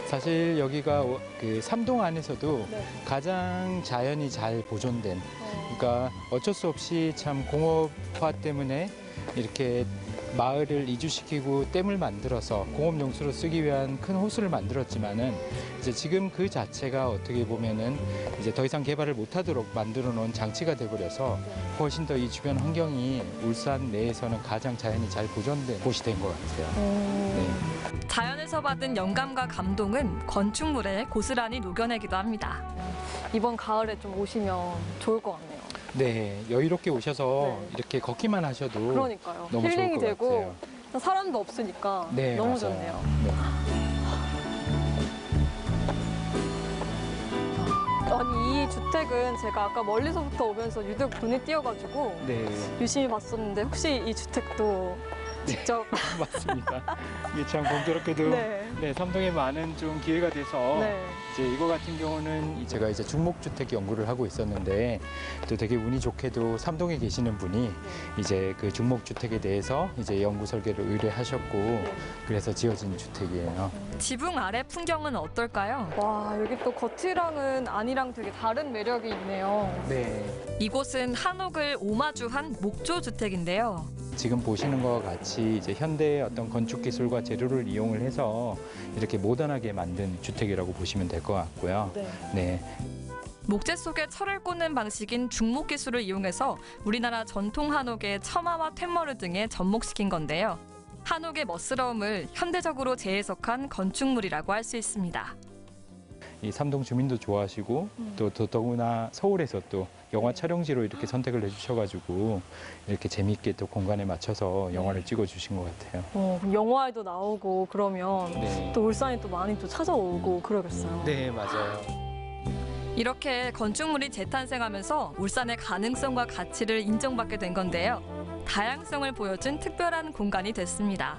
사실 여기가 그 삼동 안에서도 가장 자연이 잘 보존된, 그러니까 어쩔 수 없이 참 공업화 때문에 이렇게 마을을 이주시키고 댐을 만들어서 공업용수로 쓰기 위한 큰 호수를 만들었지만은 이제 지금 그 자체가 어떻게 보면은 이제 더 이상 개발을 못하도록 만들어 놓은 장치가 돼버려서 훨씬 더 이 주변 환경이 울산 내에서는 가장 자연이 잘 보존된 곳이 된 것 같아요. 네. 자연에서 받은 영감과 감동은 건축물에 고스란히 녹여내기도 합니다. 이번 가을에 좀 오시면 좋을 것 같네요. 네, 여유롭게 오셔서 이렇게 걷기만 하셔도 그러니까요. 너무 힐링이 좋을 것 되고 같아요. 사람도 없으니까 네, 너무 맞아요. 좋네요. 네. 아니 이 주택은 제가 아까 멀리서부터 오면서 유독 눈에 띄어가지고 네. 유심히 봤었는데 혹시 이 주택도 직접 맞습니다. 이게 참 공교롭게도 네. 삼동에 많은 좀 기회가 돼서 네. 이제 이거 같은 경우는 제가 이제 중목주택 연구를 하고 있었는데 또 되게 운이 좋게도 삼동에 계시는 분이 이제 그 중목주택에 대해서 이제 연구 설계를 의뢰하셨고 그래서 지어진 주택이에요. 지붕 아래 풍경은 어떨까요? 와 여기 또 겉이랑은 안이랑 되게 다른 매력이 있네요. 네. 이곳은 한옥을 오마주한 목조 주택인데요. 지금 보시는 것과 같이 이제 현대의 어떤 건축 기술과 재료를 이용을 해서 이렇게 모던하게 만든 주택이라고 보시면 될 것 같고요. 네. 목재 속에 철을 꽂는 방식인 중목 기술을 이용해서 우리나라 전통 한옥의 처마와 툇머리 등에 접목시킨 건데요. 한옥의 멋스러움을 현대적으로 재해석한 건축물이라고 할 수 있습니다. 이 삼동 주민도 좋아하시고 또 더구나 서울에서 또 영화 촬영지로 이렇게 선택을 해주셔가지고 이렇게 재미있게 또 공간에 맞춰서 영화를 찍어주신 것 같아요. 그럼 영화에도 나오고 그러면 네. 또 울산에 또 많이 또 찾아오고 그러겠어요. 네, 맞아요. 이렇게 건축물이 재탄생하면서 울산의 가능성과 가치를 인정받게 된 건데요. 다양성을 보여준 특별한 공간이 됐습니다.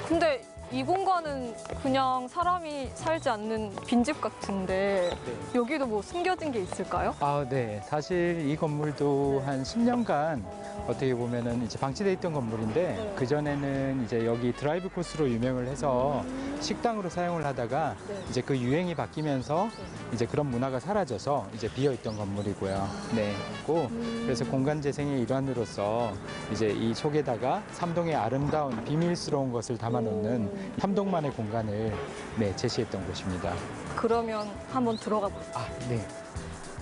근데 이 공간은 그냥 사람이 살지 않는 빈집 같은데 여기도 뭐 숨겨진 게 있을까요? 아, 네. 사실 이 건물도 한 10년간 어떻게 보면은 이제 방치돼 있던 건물인데 그전에는 이제 여기 드라이브 코스로 유명을 해서 식당으로 사용을 하다가 이제 그 유행이 바뀌면서 이제 그런 문화가 사라져서 이제 비어 있던 건물이고요. 네. 그래서 공간 재생의 일환으로서 이제 이 속에다가 삼동의 아름다운 비밀스러운 것을 담아놓는 삼동만의 공간을 제시했던 곳입니다. 그러면 한번 들어가 볼까요? 아, 네.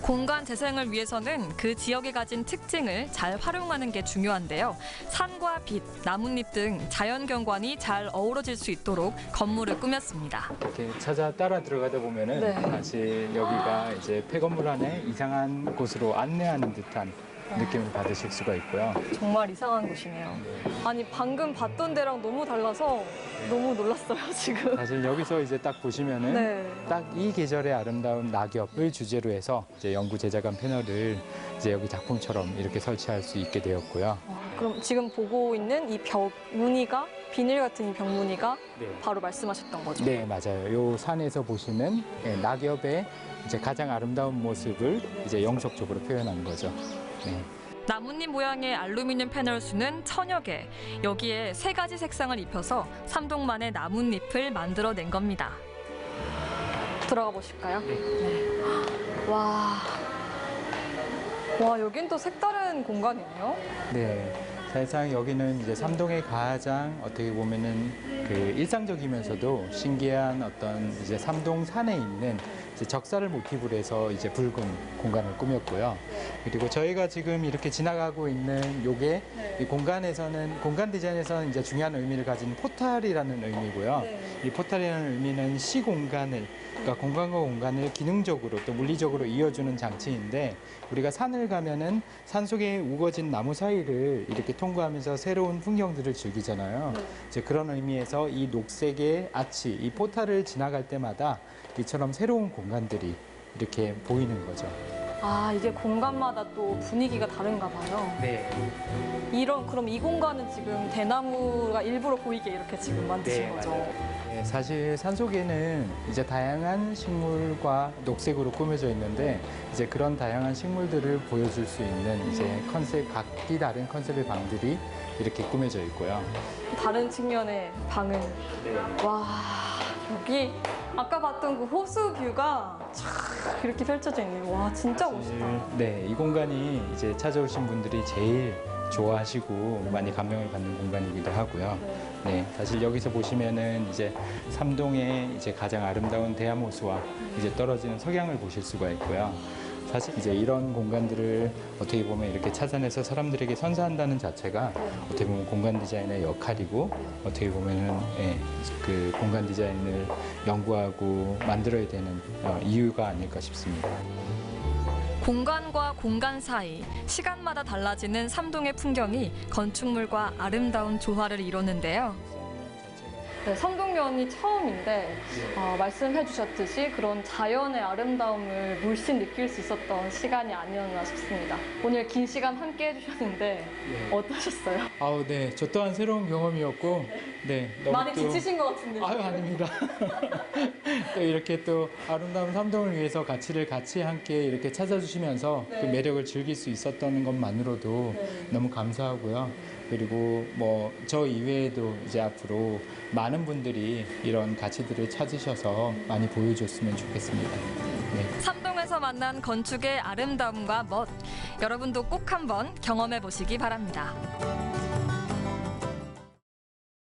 공간 재생을 위해서는 그 지역이 가진 특징을 잘 활용하는 게 중요한데요. 산과 빛, 나뭇잎 등 자연 경관이 잘 어우러질 수 있도록 건물을 꾸몄습니다. 이렇게 찾아 따라 들어가다 보면은 사실 여기가 이제 폐건물 안에 이상한 곳으로 안내하는 듯한 느낌을 받으실 수가 있고요. 정말 이상한 곳이네요. 아니 방금 봤던 데랑 너무 달라서 너무 놀랐어요 지금. 사실 여기서 이제 딱 보시면은 딱 이 계절의 아름다운 낙엽을 주제로 해서 이제 연구 제작한 패널을 이제 여기 작품처럼 이렇게 설치할 수 있게 되었고요. 그럼 지금 보고 있는 이 벽 무늬가 비닐 같은 이 벽 무늬가 바로 말씀하셨던 거죠? 네, 맞아요. 요 산에서 보시는 낙엽의 이제 가장 아름다운 모습을 이제 영속적으로 표현한 거죠. 네. 나뭇잎 모양의 알루미늄 패널 수는 1000여 개. 여기에 3가지 색상을 입혀서 삼동만의 나뭇잎을 만들어낸 겁니다. 들어가 보실까요? 네. 와, 여긴 또 색다른 공간이네요. 네. 사실상 여기는 이제 삼동의 가장 어떻게 보면은 그 일상적이면서도 신기한 어떤 이제 삼동 산에 있는 이제 적사를 모티브로 해서 이제 붉은 공간을 꾸몄고요. 그리고 저희가 지금 이렇게 지나가고 있는 요게 이 공간에서는 공간 디자인에서는 이제 중요한 의미를 가진 포탈이라는 의미고요. 이 포탈이라는 의미는 시공간을 그러니까 공간과 공간을 기능적으로 또 물리적으로 이어주는 장치인데 우리가 산을 가면은 산 속에 우거진 나무 사이를 이렇게 통과하면서 새로운 풍경들을 즐기잖아요. 이제 그런 의미에서 이 녹색의 아치, 이 포탈을 지나갈 때마다 이처럼 새로운 공간들이 이렇게 보이는 거죠. 아, 이게 공간마다 또 분위기가 다른가 봐요. 네. 그럼 이 공간은 지금 대나무가 일부러 보이게 이렇게 지금 만드신 거죠? 네, 사실 산속에는 이제 다양한 식물과 녹색으로 꾸며져 있는데 이제 그런 다양한 식물들을 보여줄 수 있는 이제 각기 다른 컨셉의 방들이 이렇게 꾸며져 있고요. 다른 측면의 방은 와, 여기 아까 봤던 그 호수 뷰가 촥 이렇게 펼쳐져 있네요. 와, 진짜 멋있다. 네, 이 공간이 이제 찾아오신 분들이 제일 좋아하시고 많이 감명을 받는 공간이기도 하고요. 네, 사실 여기서 보시면은 이제 삼동의 이제 가장 아름다운 대암호수와 이제 떨어지는 석양을 보실 수가 있고요. 사실 이제 이런 공간들을 어떻게 보면 이렇게 찾아내서 사람들에게 선사한다는 자체가 어떻게 보면 공간 디자인의 역할이고 어떻게 보면은 그 공간 디자인을 연구하고 만들어야 되는 이유가 아닐까 싶습니다. 공간과 공간 사이, 시간마다 달라지는 삼동의 풍경이 건축물과 아름다운 조화를 이뤘는데요. 네, 삼동면이 처음인데 말씀해 주셨듯이 그런 자연의 아름다움을 물씬 느낄 수 있었던 시간이 아니었나 싶습니다. 오늘 긴 시간 함께 해주셨는데 어떠셨어요? 아우, 네, 저 또한 새로운 경험이었고, 네, 너무 많이 지치신 것 같은데. 아유, 아닙니다. 또 이렇게 또 아름다운 삼동을 위해서 가치를 같이 함께 이렇게 찾아주시면서 그 매력을 즐길 수 있었던 것만으로도 너무 감사하고요. 그리고 뭐 저 이외에도 이제 앞으로 많은 분들이 이런 가치들을 찾으셔서 많이 보여줬으면 좋겠습니다. 네. 삼동에서 만난 건축의 아름다움과 멋, 여러분도 꼭 한번 경험해 보시기 바랍니다.